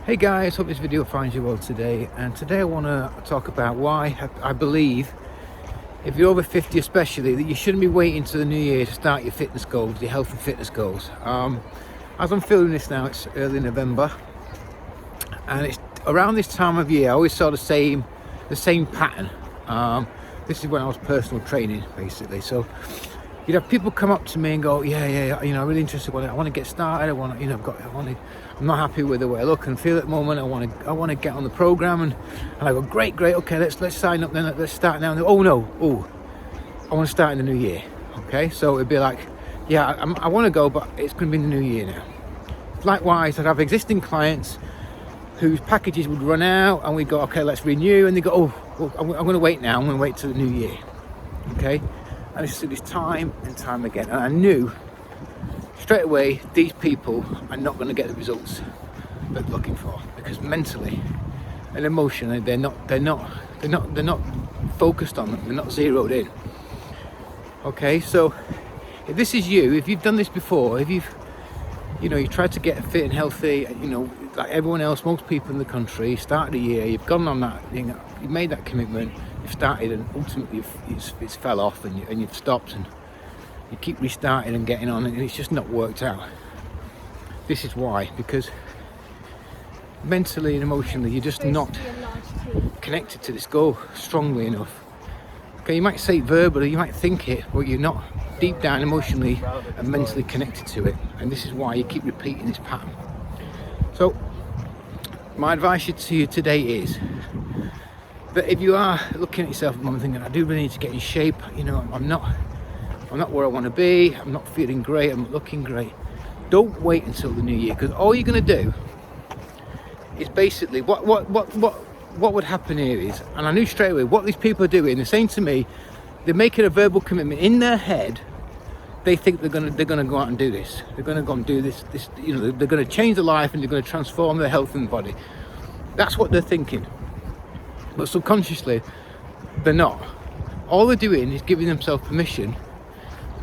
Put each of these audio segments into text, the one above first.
Hey guys, hope this video finds you well today. And today I want to talk about why I believe, if you're over 50 especially, that you shouldn't be waiting to the new year to start your fitness goals, your health and fitness goals. As I'm filming this now, it's early November, and it's around this time of year I always saw the same pattern. This is when I was personal training, basically. So you'd have people come up to me and go, yeah, you know, I'm really interested. I want to get started. I'm not happy with the way I look and feel at the moment. I want to get on the program, and I go, great, okay, let's sign up then. Let's start now. And I want to start in the new year. Okay, so it'd be like, yeah, I want to go, but it's going to be in the new year now. Likewise, I'd have existing clients whose packages would run out, and we go, okay, let's renew, and they go, I'm going to wait now. I'm going to wait till the new year. Okay. And it's this time and time again, and I knew straight away these people are not going to get the results they're looking for, because mentally and emotionally they're not focused on them. They're not zeroed in. Okay, so if this is you, if you've done this before, if you tried to get fit and healthy, like everyone else, most people in the country, started a year, you've gone on that, you've made that commitment, you've started, and ultimately it's fell off, and you've stopped, and you keep restarting and getting on, and it's just not worked out. This is why, because mentally and emotionally you're just not connected to this goal strongly enough. Okay, you might say it verbally, you might think it, but you're not deep down emotionally and mentally connected to it, and this is why you keep repeating this pattern. So my advice to you today is that if you are looking at yourself and thinking, I do really need to get in shape, I'm not where I want to be, I'm not feeling great, I'm not looking great, don't wait until the new year, because all you're going to do is basically what would happen here is, and I knew straight away what these people are doing. They're saying to me, they're making a verbal commitment in their head. They think they're gonna go out and do this. They're gonna go and do this. They're gonna change their life, and they're gonna transform their health and body. That's what they're thinking. But subconsciously, they're not. All they're doing is giving themselves permission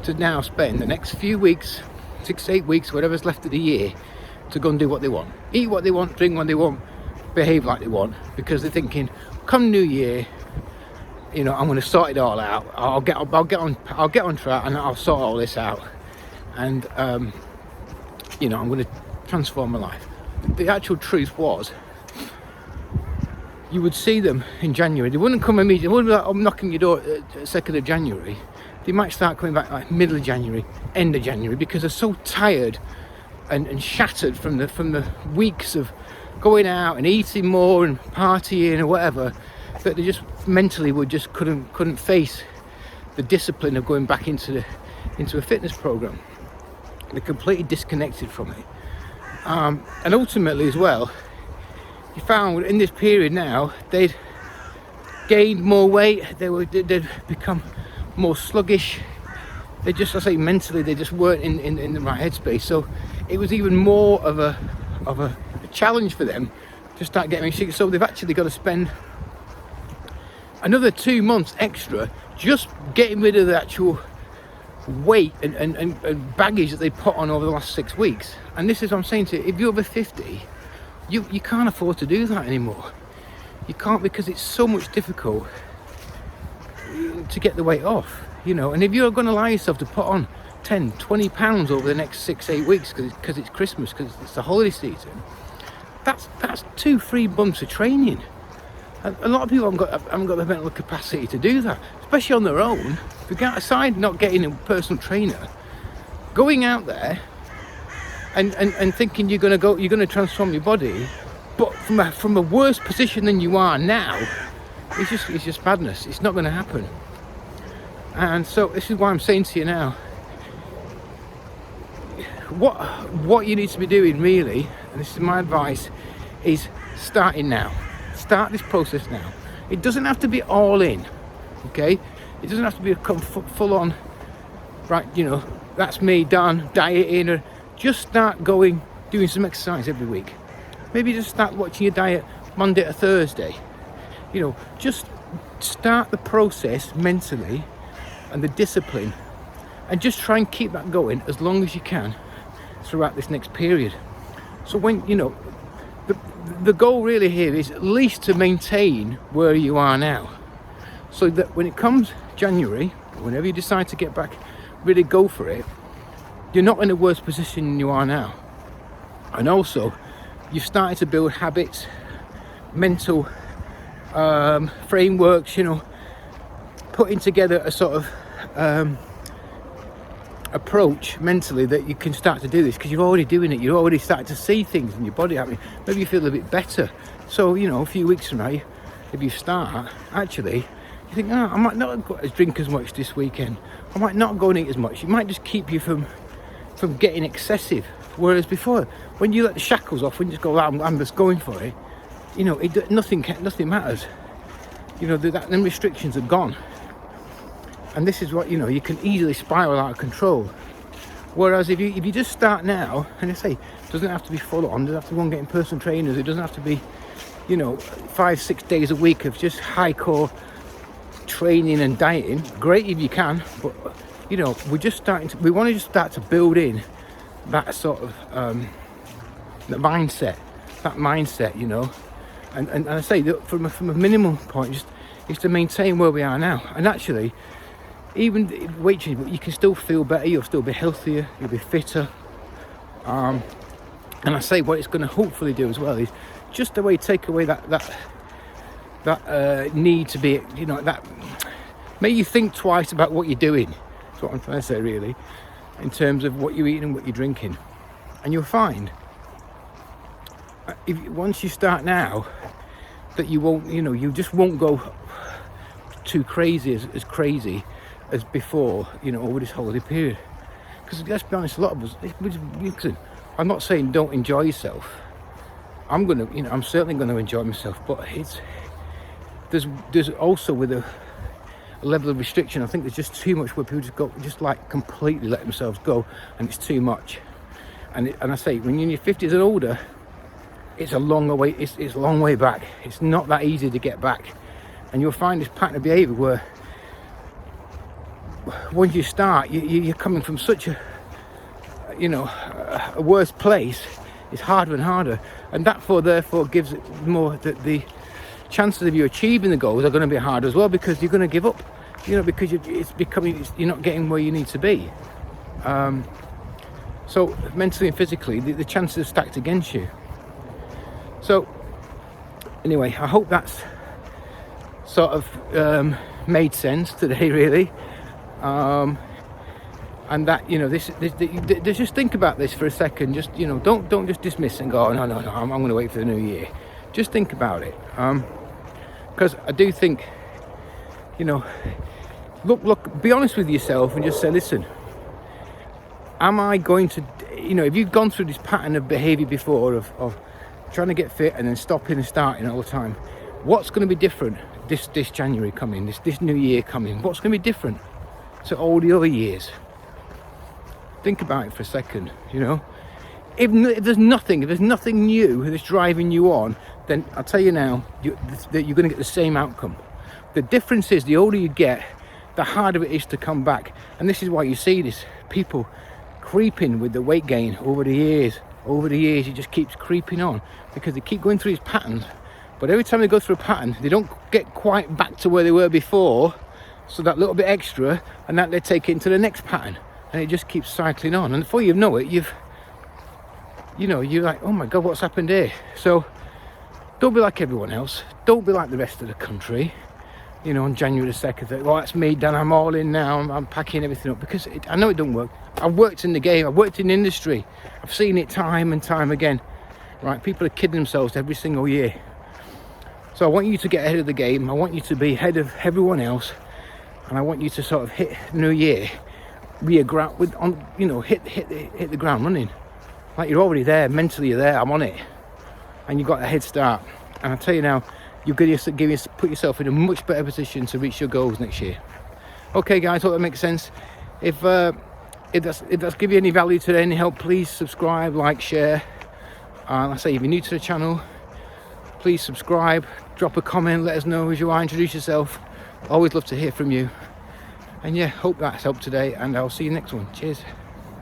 to now spend the next few weeks, 6 to 8 weeks, whatever's left of the year, to go and do what they want, eat what they want, drink what they want, behave like they want, because they're thinking, come New Year, I'm going to sort it all out. I'll get on track, and I'll sort all this out, and I'm going to transform my life. The actual truth was, you would see them in January. They wouldn't come immediately. They wouldn't be like, I'm knocking your door at the 2nd of January. They might start coming back like middle of January, end of January, because they're so tired and shattered from the weeks of going out and eating more and partying or whatever, that they just mentally couldn't face the discipline of going back into a fitness program. They're completely disconnected from it, and ultimately as well, you found in this period now they'd gained more weight, they'd become more sluggish. They just, mentally they just weren't in the right headspace. So it was even more of a challenge for them to start getting sick. So they've actually got to spend another 2 months extra just getting rid of the actual weight and baggage that they put on over the last 6 weeks. And this is what I'm saying to you, if you're over 50, you can't afford to do that anymore. You can't, because it's so much difficult to get the weight off, and if you're going to allow yourself to put on 10-20 pounds over the next 6-8 weeks because it's Christmas, because it's the holiday season, that's 2-3 months of training. A lot of people haven't got the mental capacity to do that, especially on their own. Forget aside not getting a personal trainer, going out there and thinking you're going to transform your body, but from a worse position than you are now, it's just madness. It's not going to happen. And so this is why I'm saying to you now, what you need to be doing really, and this is my advice, is starting now. Start this process now. It doesn't have to be all in, okay? It doesn't have to be a full on, right, that's me done, dieting, or just start doing some exercise every week. Maybe just start watching your diet Monday to Thursday. Just start the process mentally and the discipline, and just try and keep that going as long as you can throughout this next period. So when the goal really here is at least to maintain where you are now, so that when it comes January, whenever you decide to get back, really go for it, you're not in a worse position than you are now. And also, you've started to build habits, mental frameworks, you know, putting together a sort of approach mentally that you can start to do this, because you're already doing it. You're already starting to see things in your body happening. Maybe you feel a bit better. So, you know, a few weeks from now, if you start, actually, you think, I might not drink as much this weekend. I might not go and eat as much. It might just keep you from getting excessive. Whereas before, when you let the shackles off, when you just go, I'm just going for it, you know, nothing matters. You know, them restrictions are gone. And this is what, you know, you can easily spiral out of control. Whereas if you just start now, and I say, it doesn't have to be full on, it doesn't have to go and getting personal trainers, it doesn't have to be, you know, 5-6 days a week of just high core training and dieting. Great if you can, but, you know, we want to just start to build in that sort of the mindset, you know. And I say that from a minimum point, just is to maintain where we are now. And actually, even weight change, you can still feel better, you'll still be healthier, you'll be fitter. And I say what it's going to hopefully do as well is just the way take away that need to be, you know, that make you think twice about what you're doing. That's what I'm trying to say, really, in terms of what you're eating and what you're drinking. And you'll find once you start now that you won't, you know, you just won't go too crazy as crazy as before, you know, over this holiday period. Because let's be honest, a lot of us, listen, I'm not saying don't enjoy yourself. I'm certainly going to enjoy myself, but there's also with a level of restriction, I think there's just too much where people just like completely let themselves go, and it's too much. And I say, when you're in your 50s and older, it's a long way. It's a long way back. It's not that easy to get back, and you'll find this pattern of behaviour where once you start, you're coming from such a worse place. It's harder and harder, and therefore gives it more that the chances of you achieving the goals are going to be harder as well, because you're going to give up, you know, because you're not getting where you need to be. So mentally and physically, the chances are stacked against you. So anyway, I hope that's sort of made sense today, really. And that, you know, this just think about this for a second. Just, you know, don't just dismiss and go, no, I'm going to wait for the new year. Just think about it, because I do think, you know, look, be honest with yourself and just say, listen, am I going to, you know, if you've gone through this pattern of behaviour before of trying to get fit and then stopping and starting all the time, what's going to be different this January coming, this new year coming? What's going to be different to all the other years? Think about it for a second, you know. If there's nothing new that's driving you on, then I'll tell you now that you're going to get the same outcome. The difference is, the older you get, the harder it is to come back. And this is why you see this, people creeping with the weight gain over the years. It just keeps creeping on, because they keep going through these patterns, but every time they go through a pattern, they don't get quite back to where they were before. So that little bit extra, and that they take it into the next pattern, and it just keeps cycling on. And before you know it, you're like, oh my God, what's happened here? So don't be like everyone else. Don't be like the rest of the country. You know, on January the 2nd, well, that's me done. I'm all in now. I'm packing everything up, because I know it don't work. I've worked in the game. I've worked in the industry. I've seen it time and time again. Right? People are kidding themselves every single year. So I want you to get ahead of the game. I want you to be ahead of everyone else, and I want you to sort of hit New Year, hit the ground running. Like you're already there. Mentally, you're there. I'm on it, and you got a head start. And I tell you now, you're going to put yourself in a much better position to reach your goals next year. Okay, guys, hope that makes sense. If that's give you any value today, any help, please subscribe, like, share. I say, if you're new to the channel, please subscribe, drop a comment, let us know who you are, introduce yourself. Always love to hear from you. And yeah, hope that's helped today, and I'll see you next one. Cheers.